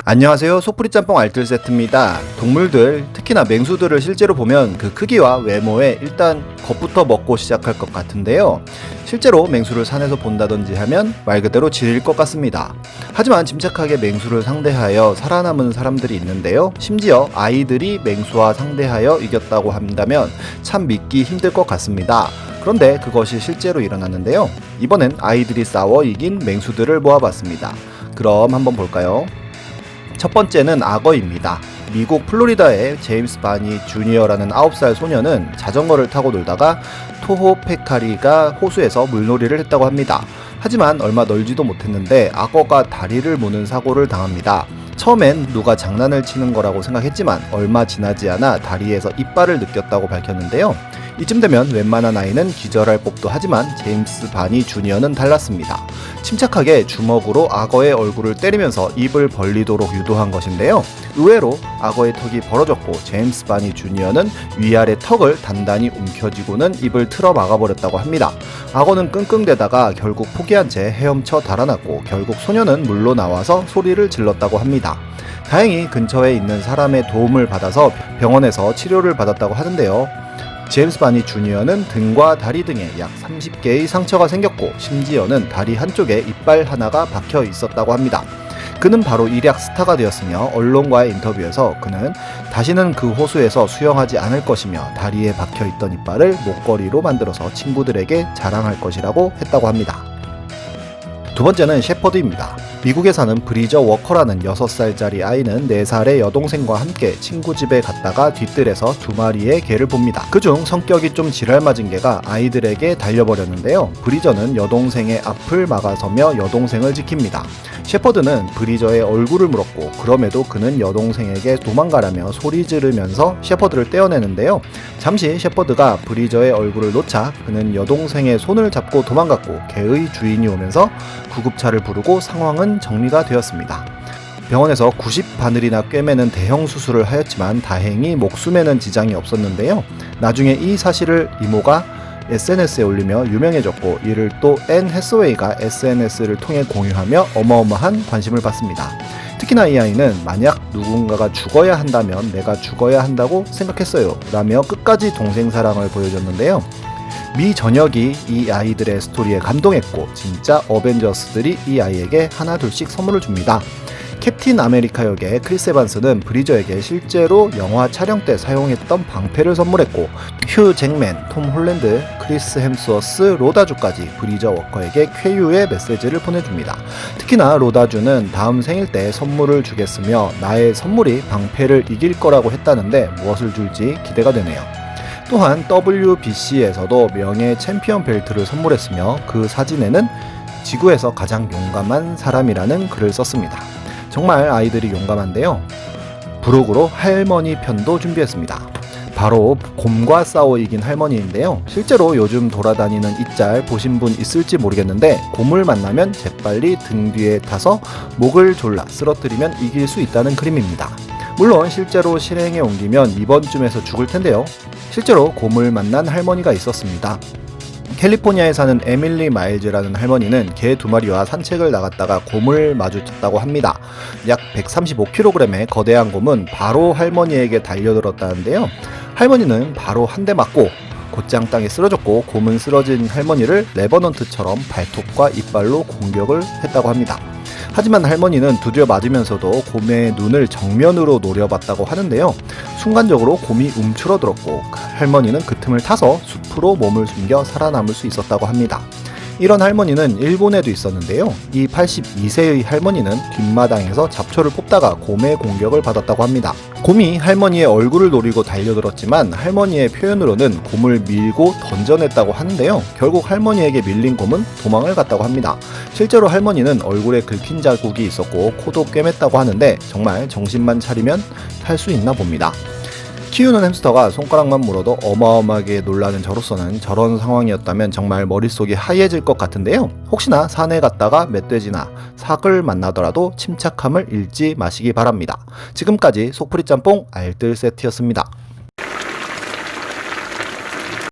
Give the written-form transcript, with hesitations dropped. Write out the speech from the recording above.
안녕하세요. 속풀이 짬뽕 알뜰 세트입니다. 동물들, 특히나 맹수들을 실제로 보면 그 크기와 외모에 일단 겁부터 먹고 시작할 것 같은데요. 실제로 맹수를 산에서 본다든지 하면 말 그대로 지릴 것 같습니다. 하지만 침착하게 맹수를 상대하여 살아남은 사람들이 있는데요. 심지어 아이들이 맹수와 상대하여 이겼다고 한다면 참 믿기 힘들 것 같습니다. 그런데 그것이 실제로 일어났는데요. 이번엔 아이들이 싸워 이긴 맹수들을 모아봤습니다. 그럼 한번 볼까요? 첫 번째는 악어입니다. 미국 플로리다의 제임스 바니 주니어라는 9살 소년은 자전거를 타고 놀다가 토호페카리가 호수에서 물놀이를 했다고 합니다. 하지만 얼마 놀지도 못했는데 악어가 다리를 무는 사고를 당합니다. 처음엔 누가 장난을 치는 거라고 생각했지만 얼마 지나지 않아 다리에서 이빨을 느꼈다고 밝혔는데요. 이쯤 되면 웬만한 아이는 기절할 법도 하지만 제임스 바니 주니어는 달랐습니다. 침착하게 주먹으로 악어의 얼굴을 때리면서 입을 벌리도록 유도한 것인데요. 의외로 악어의 턱이 벌어졌고 제임스 바니 주니어는 위아래 턱을 단단히 움켜쥐고는 입을 틀어 막아버렸다고 합니다. 악어는 끙끙대다가 결국 포기한 채 헤엄쳐 달아났고 결국 소녀는 물로 나와서 소리를 질렀다고 합니다. 다행히 근처에 있는 사람의 도움을 받아서 병원에서 치료를 받았다고 하는데요. 제임스 바니 주니어는 등과 다리 등에 약 30개의 상처가 생겼고 심지어는 다리 한쪽에 이빨 하나가 박혀 있었다고 합니다. 그는 바로 일약 스타가 되었으며 언론과의 인터뷰에서 그는 다시는 그 호수에서 수영하지 않을 것이며 다리에 박혀 있던 이빨을 목걸이로 만들어서 친구들에게 자랑할 것이라고 했다고 합니다. 두 번째는 셰퍼드입니다. 미국에 사는 브리저 워커라는 6살짜리 아이는 4살의 여동생과 함께 친구 집에 갔다가 뒤뜰에서 2마리의 개를 봅니다. 그중 성격이 좀 지랄맞은 개가 아이들에게 달려버렸는데요. 브리저는 여동생의 앞을 막아서며 여동생을 지킵니다. 셰퍼드는 브리저의 얼굴을 물었고 그럼에도 그는 여동생에게 도망가라며 소리 지르면서 셰퍼드를 떼어내는데요. 잠시 셰퍼드가 브리저의 얼굴을 놓자 그는 여동생의 손을 잡고 도망갔고 개의 주인이 오면서 구급차를 부르고 상황은 정리가 되었습니다. 병원에서 90바늘이나 꿰매는 대형 수술을 하였지만 다행히 목숨에는 지장이 없었는데요. 나중에 이 사실을 이모가 SNS에 올리며 유명해졌고 이를 또 앤 해서웨이가 SNS를 통해 공유하며 어마어마한 관심을 받습니다. 특히나 이 아이는 만약 누군가가 죽어야 한다면 내가 죽어야 한다고 생각했어요 라며 끝까지 동생 사랑을 보여줬는데요. 미 전역이 이 아이들의 스토리에 감동했고 진짜 어벤져스들이 이 아이에게 하나 둘씩 선물을 줍니다. 캡틴 아메리카 역의 크리스 에반스는 브리저에게 실제로 영화 촬영 때 사용했던 방패를 선물했고 휴 잭맨, 톰 홀랜드, 크리스 햄스워스, 로다주까지 브리저 워커에게 쾌유의 메시지를 보내줍니다. 특히나 로다주는 다음 생일 때 선물을 주겠으며 나의 선물이 방패를 이길 거라고 했다는데 무엇을 줄지 기대가 되네요. 또한 WBC에서도 명예 챔피언 벨트를 선물했으며 그 사진에는 지구에서 가장 용감한 사람이라는 글을 썼습니다. 정말 아이들이 용감한데요. 부록으로 할머니 편도 준비했습니다. 바로 곰과 싸워 이긴 할머니인데요. 실제로 요즘 돌아다니는 이 짤 보신 분 있을지 모르겠는데 곰을 만나면 재빨리 등 뒤에 타서 목을 졸라 쓰러뜨리면 이길 수 있다는 그림입니다. 물론 실제로 실행에 옮기면 이번쯤에서 죽을 텐데요. 실제로 곰을 만난 할머니가 있었습니다. 캘리포니아에 사는 에밀리 마일즈라는 할머니는 개 2마리와 산책을 나갔다가 곰을 마주쳤다고 합니다. 약 135kg의 거대한 곰은 바로 할머니에게 달려들었다는데요. 할머니는 바로 한 대 맞고 곧장 땅에 쓰러졌고 곰은 쓰러진 할머니를 레버넌트처럼 발톱과 이빨로 공격을 했다고 합니다. 하지만 할머니는 두드려 맞으면서도 곰의 눈을 정면으로 노려봤다고 하는데요. 순간적으로 곰이 움츠러들었고 할머니는 그 틈을 타서 숲으로 몸을 숨겨 살아남을 수 있었다고 합니다. 이런 할머니는 일본에도 있었는데요. 이 82세의 할머니는 뒷마당에서 잡초를 뽑다가 곰의 공격을 받았다고 합니다. 곰이 할머니의 얼굴을 노리고 달려들었지만 할머니의 표현으로는 곰을 밀고 던져냈다고 하는데요. 결국 할머니에게 밀린 곰은 도망을 갔다고 합니다. 실제로 할머니는 얼굴에 긁힌 자국이 있었고 코도 꿰맸다고 하는데 정말 정신만 차리면 할 수 있나 봅니다. 키우는 햄스터가 손가락만 물어도 어마어마하게 놀라는 저로서는 저런 상황이었다면 정말 머릿속이 하얘질 것 같은데요. 혹시나 산에 갔다가 멧돼지나 삭을 만나더라도 침착함을 잃지 마시기 바랍니다. 지금까지 속풀이 짬뽕 알뜰 세트였습니다.